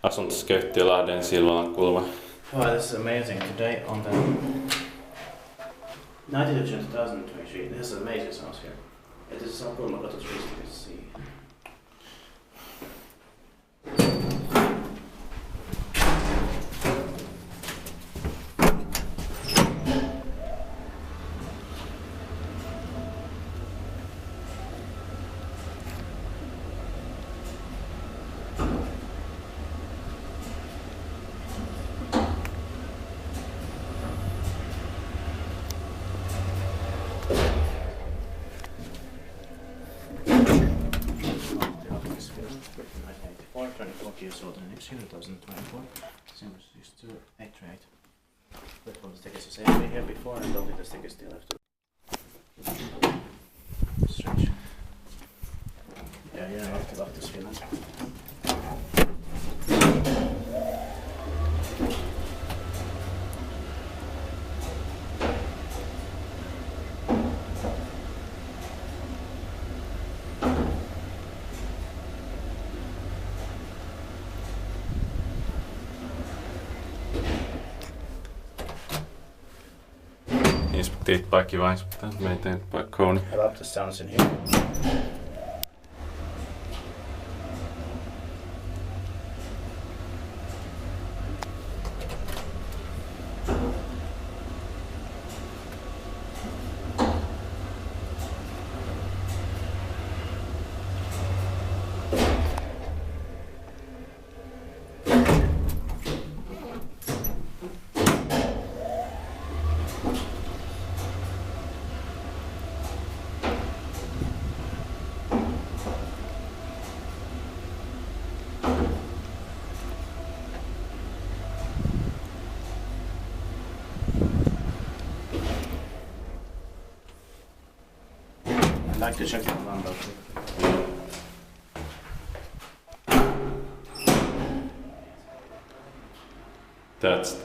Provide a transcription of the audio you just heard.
Asun tässä Köyttiölahden Silvolan kulma. Wow, this is amazing. Today on the 19th June 2023, this is amazing sounds here. It is some Kulmakatu trees you can see. The 24 years old and next year 2024. December 62, 838. But all the stickers are same here before and don't think the stickers still have to. Strange. Yeah, Lahti, Lahti, Finland. Inspekteert by Kiva, inspekteert maintained by Kone. I love the sounds in here. I like to check the number. That's